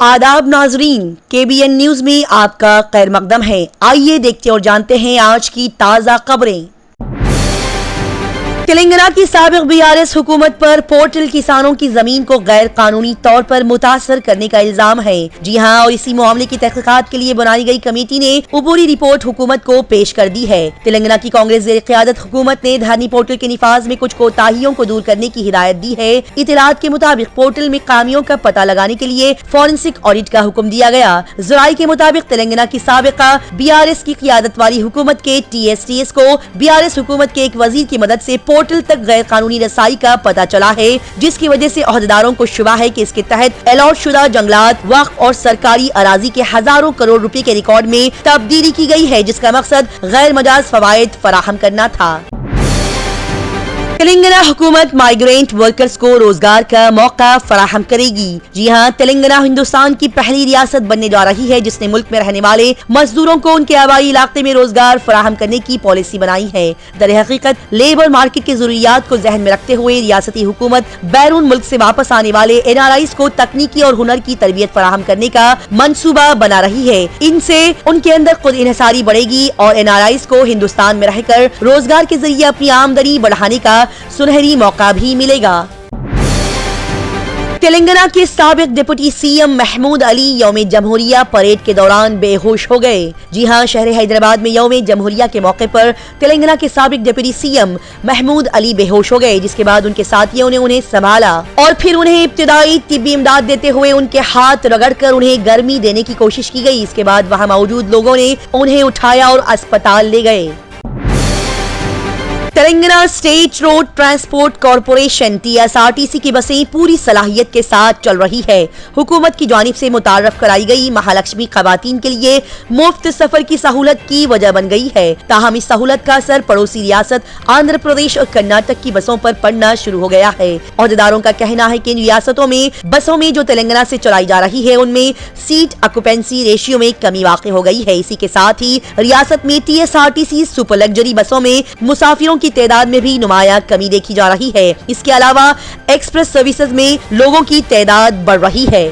आदाब नाजरीन, KBN news में आपका खैर मकदम है। आइए देखते और जानते हैं आज की ताजा खबरें। तेलंगाना की साबिक BRS हुकूमत पर पोर्टल किसानों की जमीन को गैर कानूनी तौर पर मुतासर करने का इल्जाम है। जी हां, और इसी मामले की तहकीकात के लिए बनाई गई कमेटी ने अबूरी रिपोर्ट हुकूमत को पेश कर दी है। तेलंगाना की कांग्रेस ज़ेर क़यादत हुकूमत ने धरनी पोर्टल के निफाज में कुछ कोताहियों को दूर करने की हिदायत दी है। इतलात के मुताबिक पोर्टल में खामियों का पता लगाने के लिए फॉरेंसिक ऑडिट का हुक्म दिया गया। ज़राए के मुताबिक तेलंगाना की साबिका BRS की क़यादत वाली हुकूमत के TSTS को BRS हुकूमत के एक वजीर की मदद से पोर्टल तक गैर कानूनी रसाई का पता चला है, जिसकी वजह से ओहदेदारों को शुबा है कि इसके तहत अलॉट शुदा जंगलात, वक्फ और सरकारी अराजी के हजारों करोड़ रुपए के रिकॉर्ड में तब्दीली की गई है, जिसका मकसद गैर मजाज फवायद फराहम करना था। तेलंगाना हुकूमत माइग्रेंट वर्कर्स को रोजगार का मौका फराहम करेगी। जी हां, तेलंगाना हिंदुस्तान की पहली रियासत बनने जा रही है जिसने मुल्क में रहने वाले मजदूरों को उनके आबाई इलाके में रोजगार फराहम करने की पॉलिसी बनाई है। दर हकीकत लेबर मार्केट की जरूरियात को जहन में रखते हुए रियासती हुकूमत बैरून मुल्क से वापस आने वाले NRIs को तकनीकी और हुनर की तरबियत फराहम करने का मंसूबा बना रही है। इनसे उनके अंदर खुद इन्हिसारी बढ़ेगी और NRIs को हिंदुस्तान में रहकर रोजगार के जरिए अपनी आमदनी बढ़ाने का सुनहरी मौका भी मिलेगा। तेलंगाना के साबिक डिप्टी CM महमूद अली यौम जमहूरिया परेड के दौरान बेहोश हो गए। जी हां, शहर हैदराबाद में यौम जमहूरिया के मौके पर तेलंगाना के साबिक डिप्टी CM महमूद अली बेहोश हो गए, जिसके बाद उनके साथियों ने उन्हें संभाला और फिर उन्हें इब्तिदाई तिब्बी इमदाद देते हुए उनके हाथ रगड़कर उन्हें गर्मी देने की कोशिश की गई। इसके बाद वहां मौजूद लोगों ने उन्हें उठाया और अस्पताल ले गए। Telangana state road transport corporation TSRTC की बसें पूरी सलाहियत के साथ चल रही है। हुकूमत की जानिब से मुतारफ कराई गई महालक्ष्मी खवातीन के लिए मुफ्त सफर की सहूलत की वजह बन गई है। ताहम इस सहूलत का असर पड़ोसी रियासत आंध्र प्रदेश और कर्नाटक की बसों पर पड़ना शुरू हो गया है। ओहदेदारों का कहना है कि इन रियासतों में बसों में जो तेलंगाना से चलाई जा रही है उनमें सीट ऑक्यूपेंसी रेशियो में कमी वाक़ हो गई है। इसी के साथ ही रियासत में TSRTC सुपर लग्जरी बसों में मुसाफिरों की तादाद में भी नुमाया कमी देखी जा रही है। इसके अलावा एक्सप्रेस सर्विसेज में लोगों की तादाद बढ़ रही है।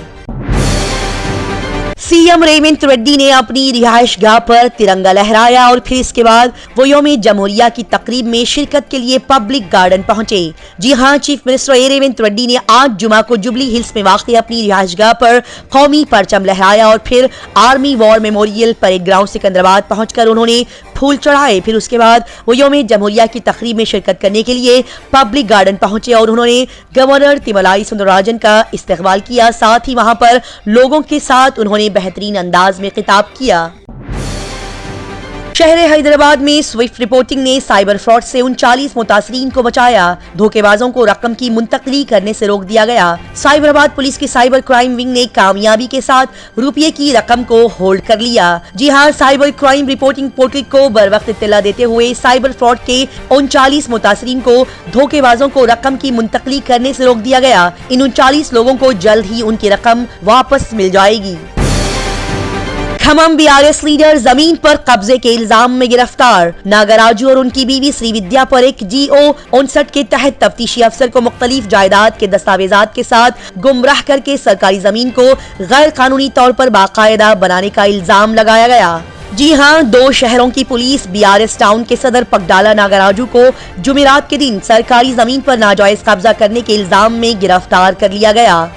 CM रेवंत रेड्डी ने अपनी रिहाइश गाह पर तिरंगा लहराया और फिर इसके बाद वो यौम जमहूरिया की तकरीब में शिरकत के लिए पब्लिक गार्डन पहुंचे। जी हां, चीफ मिनिस्टर रेवंत रेड्डी ने आज जुमा को जुबली हिल्स में वाक़ अपनी रिहाइश गाह पर कौमी परचम लहराया और फिर army war memorial parade ground Secunderabad पहुंचकर उन्होंने फूल चढ़ाए। फिर उसके बाद वो यौम जमहूरिया की तकरीब में शिरकत करने के लिए पब्लिक गार्डन पहुंचे और उन्होंने गवर्नर तिमलाई सुंदरराजन का इस्तकबाल किया। साथ ही वहां पर लोगों के साथ उन्होंने बेहतरीन अंदाज में खिताब किया। शहर हैदराबाद में स्विफ्ट रिपोर्टिंग ने साइबर फ्रॉड से 39 मुतासरीन को बचाया। धोखेबाजों को रकम की मुंतकली करने से रोक दिया गया। साइबराबाद पुलिस की साइबर क्राइम विंग ने कामयाबी के साथ रुपये की रकम को होल्ड कर लिया। जी हां, साइबर क्राइम रिपोर्टिंग पोर्टल को बर वक्त इत्तला देते हुए साइबर फ्रॉड के 39 मुतासरीन को धोखेबाजों को रकम की मुंतकली करने से रोक दिया गया। इन 39 लोगों को जल्द ही उनकी रकम वापस मिल जाएगी। खमम BRS लीडर जमीन पर कब्जे के इल्जाम में गिरफ्तार। नागराजू और उनकी बीवी श्रीविद्या पर एक GO 59 के तहत तफ्तीशी अफसर को मुख्तलिफ जायदाद के दस्तावेजात के साथ गुमराह करके सरकारी जमीन को गैर कानूनी तौर पर बाकायदा बनाने का इल्जाम लगाया गया। जी हां, 2 शहरों की पुलिस BRS टाउन के सदर पगडाला नागराजू को जुमेरात के दिन सरकारी जमीन पर नाजायज कब्जा करने के इल्जाम में गिरफ्तार कर लिया गया।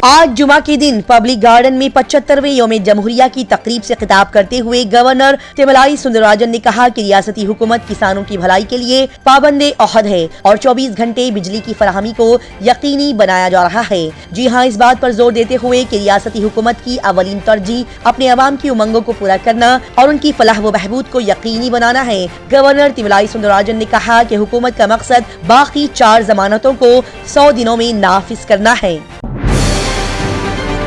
आज जुमा के दिन पब्लिक गार्डन में 75वें यौम जमहूरिया की तकरीब से खिताब करते हुए गवर्नर तिमलाई सुंदरराजन ने कहा कि रियासती हुकूमत किसानों की भलाई के लिए पाबंदे अहद है और 24 घंटे बिजली की फराहमी को यकीनी बनाया जा रहा है। जी हां, इस बात पर जोर देते हुए कि रियासती हुकूमत की अवलीन तरजीह अपने अवाम की उमंगों को पूरा करना और उनकी फलाह व बहबूद को यकीनी बनाना है। गवर्नर तिमलाई सुंदरराजन ने कहा कि हुकूमत का मकसद बाकी 4 जमानतों को 100 दिनों में नाफिज करना है।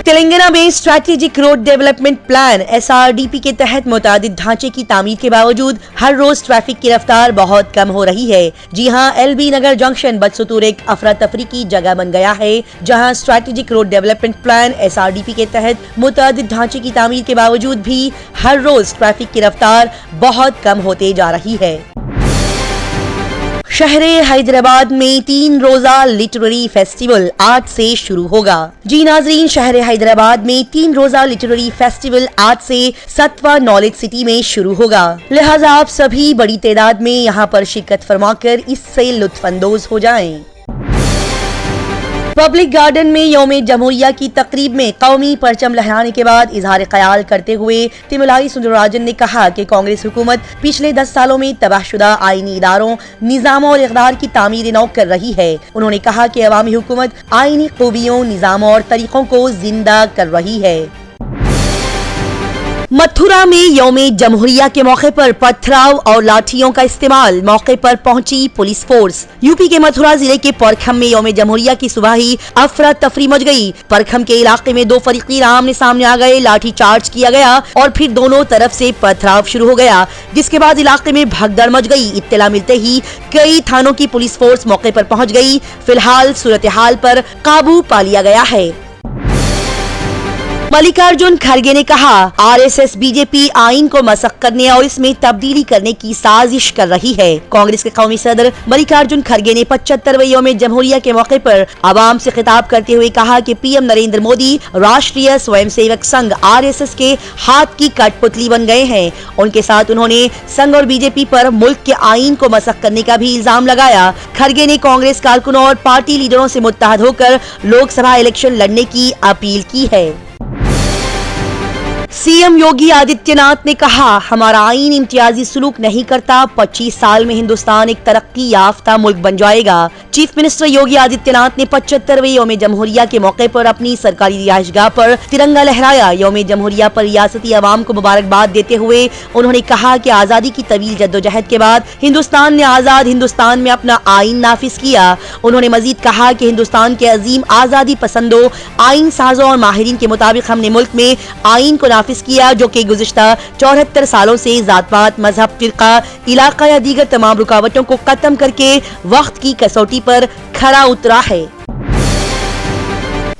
तेलंगाना में strategic road development plan SRDP के तहत मुतादिद ढांचे की तामीर के बावजूद हर रोज ट्रैफिक की रफ्तार बहुत कम हो रही है। जी हां, LB नगर जंक्शन बदसतूर एक अफरा तफरी की जगह बन गया है, जहां strategic road development plan SRDP के तहत मुतादिद ढांचे की तामीर के बावजूद भी हर रोज ट्रैफिक की रफ्तार बहुत कम होते जा रही है। शहर हैदराबाद में 3 रोजा लिटरेरी फेस्टिवल आज से शुरू होगा। जी नाजरीन, शहर हैदराबाद में 3 रोजा लिटरेरी फेस्टिवल आज से सतवा नॉलेज सिटी में शुरू होगा। लिहाजा आप सभी बड़ी तादाद में यहाँ पर शिरकत फरमाकर इससे लुत्फ अंदोज हो जाएं। पब्लिक गार्डन में यौम जमहूरिया की तकरीब में कौमी परचम लहराने के बाद इजहार ख्याल करते हुए तिमुलाई सुंदरराजन ने कहा कि कांग्रेस हुकूमत पिछले 10 सालों में तबाहशुदा आईनी इदारों, निज़ाम और इक़दार की तामीर नौ कर रही है। उन्होंने कहा कि अवामी हुकूमत आईनी खूबियों, निज़ाम और तरीकों को जिंदा कर रही है। मथुरा में यौम जमहूरिया के मौके पर पथराव और लाठियों का इस्तेमाल, मौके पर पहुंची पुलिस फोर्स। यूपी के मथुरा जिले के परखम में यौम जमहूरिया की सुबह ही अफरा तफरी मच गई। परखम के इलाके में 2 फरीकीन आमने सामने आ गए, लाठी चार्ज किया गया और फिर दोनों तरफ से पथराव शुरू हो गया, जिसके बाद इलाके में भगदड़ मच गई। इत्तला मिलते ही कई थानों की पुलिस फोर्स मौके पर पहुंच गई। फिलहाल सूरत हाल पर काबू पा लिया गया है। मल्लिकार्जुन खड़गे ने कहा, आरएसएस बीजेपी आइन को मसख करने और इसमें तब्दीली करने की साजिश कर रही है। कांग्रेस के कौमी सदर मल्लिकार्जुन खड़गे ने 75वें यौम जमहूरिया के मौके पर आवाम से खिताब करते हुए कहा कि पीएम नरेंद्र मोदी राष्ट्रीय स्वयंसेवक संघ आरएसएस के हाथ की कठपुतली बन गए हैं। उनके साथ उन्होंने संघ और बीजेपी पर मुल्क के आइन को मसख करने का भी इल्जाम लगाया। खड़गे ने कांग्रेस कारकुनों और पार्टी लीडरों से मुत्तहद होकर लोकसभा इलेक्शन लड़ने की अपील की है। सीएम योगी आदित्यनाथ ने कहा, हमारा आइन इम्तियाजी सुलूक नहीं करता। 25 साल में हिंदुस्तान एक तरक्की याफ्ता मुल्क बन जाएगा। चीफ मिनिस्टर योगी आदित्यनाथ ने 75वें यौम जमहूरिया के मौके पर अपनी सरकारी रिहाइशगाह पर तिरंगा लहराया। यौम जमहूरिया पर रियासती अवाम को मुबारकबाद देते हुए उन्होंने कहा कि आजादी की तवील जद्दोजहद के बाद हिंदुस्तान ने आजाद हिंदुस्तान में अपना आइन नाफिज किया। उन्होंने मजीद कहा कि हिंदुस्तान के अजीम आजादी पसंदों, आइन साजों और माहिरीन के मुताबिक हमने मुल्क में आइन को नाफिज किया, जो कि गुज़िश्ता 74 सालों से जात-पात, मजहब, फिरका, इलाका या दीगर तमाम रुकावटों को खत्म करके वक्त की कसौटी पर खरा उतरा है।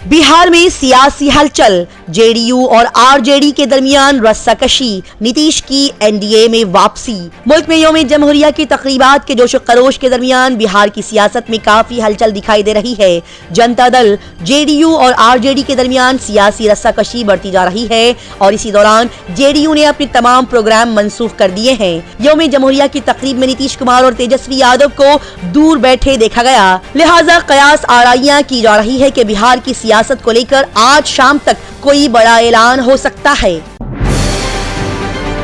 बिहार में सियासी हलचल, जेडीयू और आरजेडी के दरमियान रस्साकशी, नीतीश की एनडीए में वापसी। मुल्क में यौम जमहूरिया की तकरीबात के जोश खरोश के दरमियान बिहार की सियासत में काफी हलचल दिखाई दे रही है। जनता दल, जेडीयू और आरजेडी के दरमियान सियासी रस्साकशी बढ़ती जा रही है और इसी दौरान जेडीयू ने अपने तमाम प्रोग्राम मंसूख कर दिए हैं। यौम जमहूरिया की तकरीब में नीतीश कुमार और तेजस्वी यादव को दूर बैठे देखा गया। लिहाजा कयास आराइयां की जा रही है कि बिहार की सियासत को लेकर आज शाम तक कोई बड़ा ऐलान हो सकता है।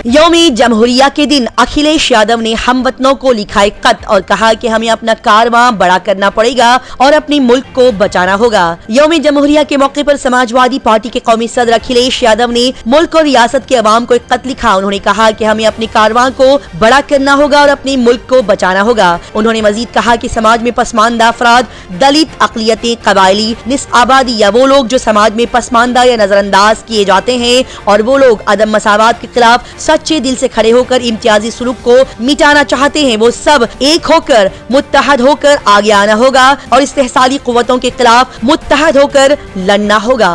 यौम जमहूरिया के दिन अखिलेश यादव ने हमवतनों को लिखा एक खत और कहा कि हमें अपना कारवां बड़ा करना पड़ेगा और अपने मुल्क को बचाना होगा। यौम जमहूरिया के मौके पर समाजवादी पार्टी के कौमी सदर अखिलेश यादव ने मुल्क और रियासत के अवाम को एक खत लिखा। उन्होंने कहा कि हमें अपने कारवां को बड़ा करना होगा और अपने मुल्क को बचाना होगा। उन्होंने मजीद कहा कि समाज में पसमानदा अफराद, दलित, अक़लियतें, कबायली, निस्फ आबादी या वो लोग जो समाज में पसमानदा या नजरअंदाज किए जाते हैं और वो लोग अदम मसावत के खिलाफ सच्चे दिल से खड़े होकर इम्तियाजी सुलूक को मिटाना चाहते हैं, वो सब एक होकर मुत्तहद होकर आगे आना होगा और इस्तेहसाली कुव्वतों के खिलाफ मुत्तहद होकर लड़ना होगा।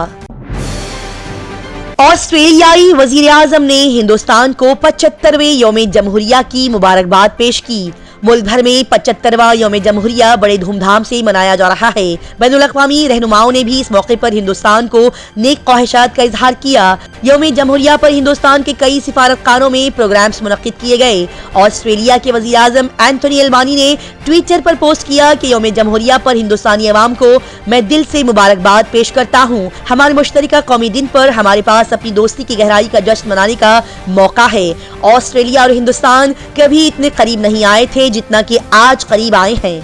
ऑस्ट्रेलियाई वजीर आजम ने हिंदुस्तान को 75वें यौम जमहूरिया की मुबारकबाद पेश की। मुल्क भर में 75वां यौम जमहूरिया बड़े धूमधाम से मनाया जा रहा है। बैनुल अक़वामी रहनुमाओं ने भी इस मौके पर हिंदुस्तान को नेक ख्वाहिशात का इजहार किया। यौम जमहूरिया पर हिंदुस्तान के कई सिफारतखानों में प्रोग्राम्स मुनक्किद किए गए। ऑस्ट्रेलिया के वज़ीर आज़म एंथोनी अल्बानी ने ट्विटर पर पोस्ट किया कि यौम जमहूरिया पर हिंदुस्तानी अवाम को मैं दिल से मुबारकबाद पेश करता हूँ। हमारे मुश्तरका कौमी दिन पर हमारे पास अपनी दोस्ती की गहराई का जश्न मनाने का मौका है। ऑस्ट्रेलिया और हिंदुस्तान कभी इतने करीब नहीं आए थे जितना कि आज करीब आए हैं।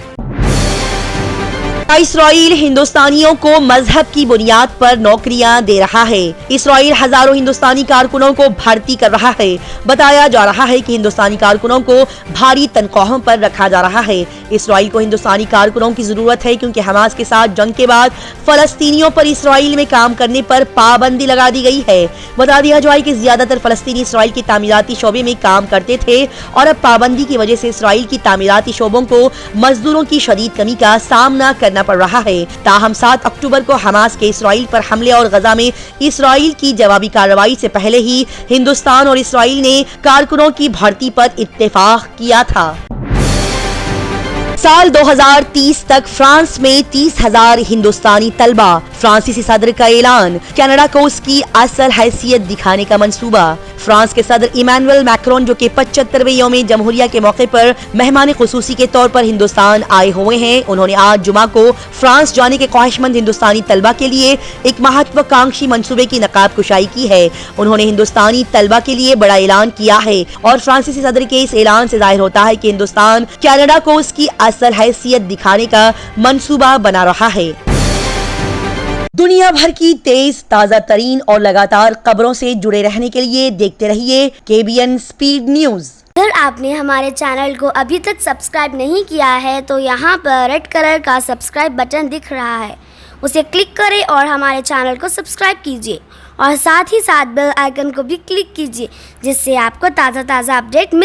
इसराइल हिंदुस्तानियों को मजहब की बुनियाद पर नौकरियां दे रहा है। इसराइल हजारों हिंदुस्तानी कारकुनों को भर्ती कर रहा है। बताया जा रहा है कि हिंदुस्तानी कारकुनों को भारी तनख्वाहों पर रखा जा रहा है। इसराइल को हिंदुस्तानी कारकुनों की जरूरत है क्योंकि हमास के साथ जंग के बाद फलस्तीनियों पर इसराइल में काम करने पर पाबंदी लगा दी गई है। बता दिया जाए कि ज्यादातर फलस्तीनी इसराइल के तामीराती शोबे में काम करते थे और अब पाबंदी की वजह से इसराइल की तामीराती शोबों को मजदूरों की शदीद कमी का सामना करना पड़ रहा है। ताहम 7 अक्टूबर को हमास के इसराइल पर हमले और गजा में इसराइल की जवाबी कार्रवाई से पहले ही हिंदुस्तान और इसराइल ने कारकुनों की भर्ती पर इत्तेफाक किया था। साल 2030 तक फ्रांस में 30,000 हिंदुस्तानी तलबा। फ्रांसीसी सदर का ऐलान। कनाडा को उसकी असल हैसियत दिखाने का मंसूबा। फ्रांस के सदर इमैनुअल मैक्रोन जो कि 75वें यौम जमहूरिया के मौके पर मेहमान खुसूसी के तौर पर हिंदुस्तान आए हुए हैं, उन्होंने आज जुमा को फ्रांस जाने के ख्वाहिशमंद हिंदुस्तानी तलबा के लिए एक महत्वाकांक्षी मंसूबे की नकाब कुशाई की है। उन्होंने हिंदुस्तानी तलबा के लिए बड़ा ऐलान किया है और फ्रांसीसी सदर के इस ऐलान से जाहिर होता है कि हिंदुस्तान कनाडा को उसकी असल हैसियत दिखाने का मंसूबा बना रहा है। दुनिया भर की तेज, ताजा तरीन और लगातार खबरों से जुड़े रहने के लिए देखते रहिए KBN स्पीड न्यूज। अगर आपने हमारे चैनल को अभी तक सब्सक्राइब नहीं किया है तो यहाँ पर रेड कलर का सब्सक्राइब बटन दिख रहा है, उसे क्लिक करें और हमारे चैनल को सब्सक्राइब कीजिए और साथ ही साथ बेल आइकन को भी क्लिक कीजिए, जिससे आपको ताज़ा अपडेट